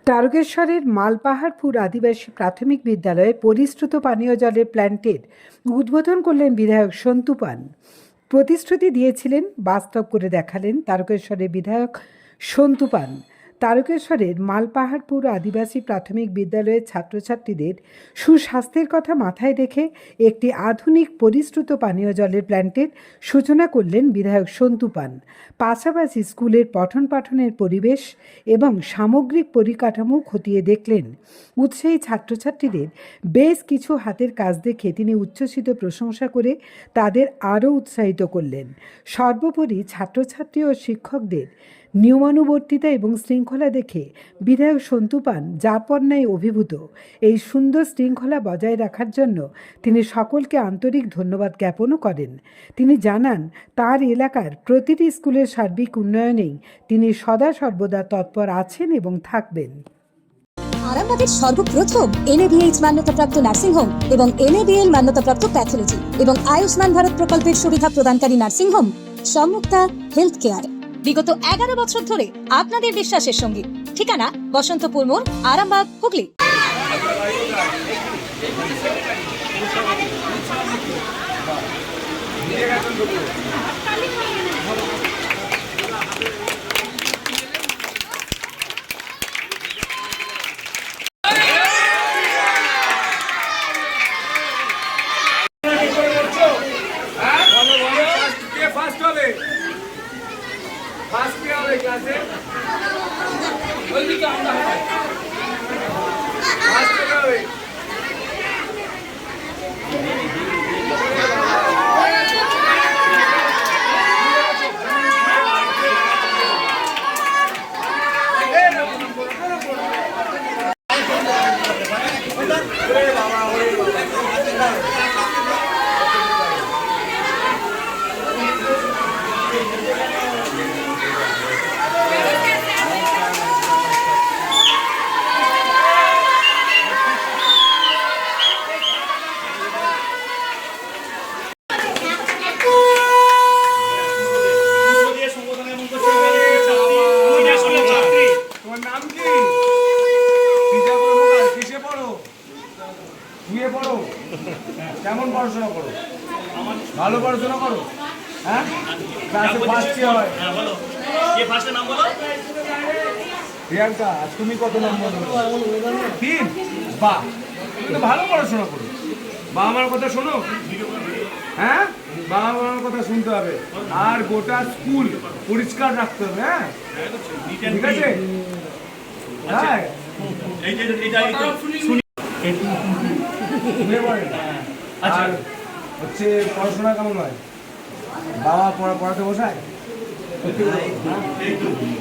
তারকেশ্বরের মালপাহাড়পুর আদিবাসী প্রাথমিক বিদ্যালয়ে পরিশ্রুত পানীয় জলের প্ল্যান্টের উদ্বোধন করলেন বিধায়ক সন্তু পান। প্রতিশ্রুতি দিয়েছিলেন, বাস্তব করে দেখালেন তারকেশ্বরের বিধায়ক সন্তু পান। তারকেশ্বরের মালপাহাড়পুর আদিবাসী প্রাথমিক বিদ্যালয়ের ছাত্রছাত্রীদের সুস্বাস্থ্যের কথা মাথায় রেখে একটি আধুনিক পরিশ্রুত পানীয় জলের প্ল্যান্টের সূচনা করলেন বিধায়ক সন্তু পান। পাশাপাশি স্কুলের পঠন পাঠনের পরিবেশ এবং সামগ্রিক পরিকাঠামো খতিয়ে দেখলেন। উৎসাহী ছাত্রছাত্রীদের বেশ কিছু হাতের কাজ দেখে তিনি উচ্ছ্বসিত প্রশংসা করে তাদের আরও উৎসাহিত করলেন। সর্বোপরি ছাত্রছাত্রী ও শিক্ষকদের নিয়মানুবর্তিতা এবং শৃঙ্খলা দেখে বিধায়ক সন্তু পান যারপরনাই অভিভূত। এই সুন্দর শৃঙ্খলা বজায় রাখার জন্য তিনি সকলকে আন্তরিক ধন্যবাদ জ্ঞাপনও করেন। তিনি জানান, তার এলাকার প্রতিটি স্কুলের সার্বিক উন্নয়নেই তিনি সদা সর্বদা তৎপর আছেন এবং থাকবেন। আরামবাগের সর্বপ্রথম NABH মান্যতাপ্রাপ্ত নার্সিং হোম এবং NABL মান্যতাপ্রাপ্ত প্যাথোলজি এবং আয়ুষ্মান ভারত প্রকল্পের সুবিধা প্রদানকারী নার্সিং হোম সম্মুক্তা হেলথ কেয়ার বিগত 11 বছর ধরে আপনাদের বিশ্বাসের সঙ্গী। ঠিকানা বসন্তপুর মোড়, আরামবাগ, হুগলি। কেমন পড়াশোনা করো? ভালো পড়াশোনা করো? হ্যাঁ, ক্লাসে ফার্স্ট হয়। বলো, কে ফার্স্টের নাম বলো? প্রিয়াঙ্কা, তুমি কত নম্বর? 3। বাহ, তুমি ভালো পড়াশোনা করো। বাবা মার কথা শোনো। হ্যাঁ, বাবা মার কথা শুনতে হবে। আর গোটা স্কুল পরিষ্কার রাখতে হবে। হ্যাঁ, ঠিক আছে? হ্যাঁ, আর হচ্ছে পড়াশোনা কেমন হয়? বাবা পড়াতে বসায়?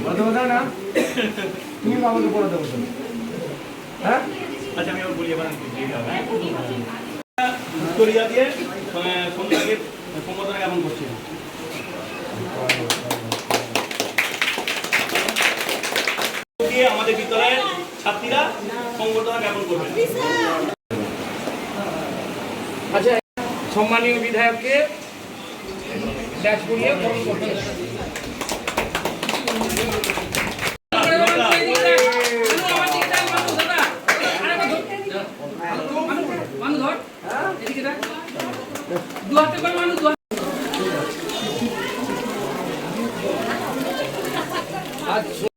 পড়াতে বসায় না? তুমি বাবাকে পড়াতে বসো। হ্যাঁ, আচ্ছা, আমি বলি এবার উত্তরিয়া দিয়ে সন্ধ্যাকে সম্বোধনা কেমন করছি? আমাদের বিদ্যালয়ের ছাত্রীরা সম্বোধনা কেমন করবে? আচ্ছা, সম্মানীয় বিধায়ককে ব্যাচ করিয়ে বরণ করতে হবে।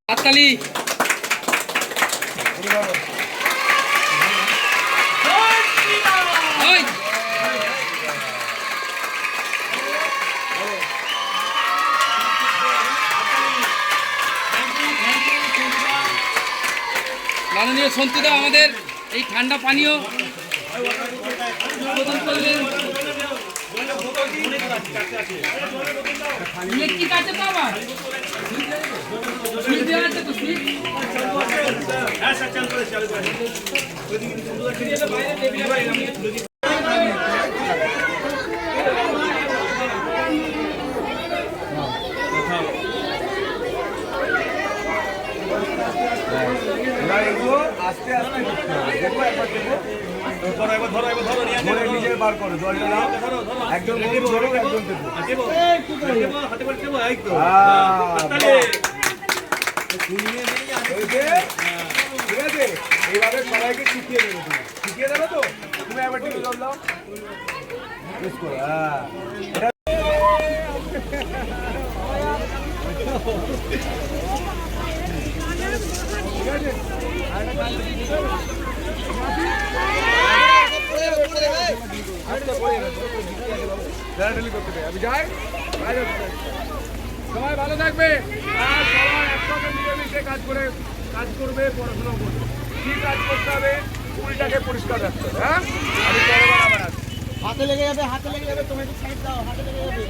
হাততালি। মাননীয় সন্তুদা আমাদের এই ঠান্ডা পানীয় উদ্বোধন করলেন। আস্তে আস্তে দেখো, একবার ধরো নিজে বার করো, জলটা নাও। একজন ধরো, একজন দেবো। ঠিক আছে? সবাইকে শিখিয়ে দেবে, তুমি শিখিয়ে দেবে তো। তুমি একবার টিভি জল দাও, বেশ করে, হ্যাঁ এটা ঠিক আছে। আমি যাই, সবাই ভালো থাকবে আর সবাই একসাথে মিলেমিশে কাজ করবে, পড়াশোনা করবে। কি কাজ করতে হবে? স্কুলটাকে পরিষ্কার রাখতে হবে। হ্যাঁ, আমি পরেরবার আবার আসবো। হাতে লেগে যাবে, তুমি একটু সাইড দাও, হাতে লেগে যাবে।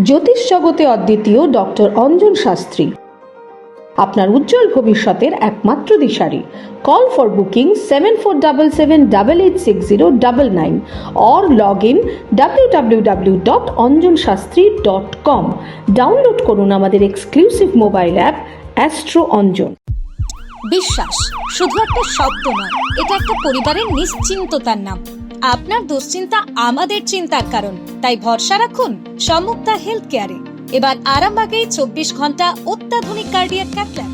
জ্যোতিষ জগতে অদ্বিতীয় ডক্টর অঞ্জন শাস্ত্রী আপনার উজ্জ্বল ভবিষ্যতের একমাত্র দিশারি। Call for booking 7477886099 or log in www.anjanshastri.com। Download করুন আমাদের exclusive mobile app astro Anjan. বিশ্বাস শুধু একটা শব্দ নয়, এটা একটা পরিবারের নিশ্চিন্ততার নাম। আপনার দুশ্চিন্তা আমাদের চিন্তার কারণ, তাই ভরসা রাখুন সম্মুক্তা হেলথ কেয়ারে। এবার আরামবাগে 24 ঘন্টা অত্যাধুনিক কার্ডিয়াক ক্যাথল্যাব।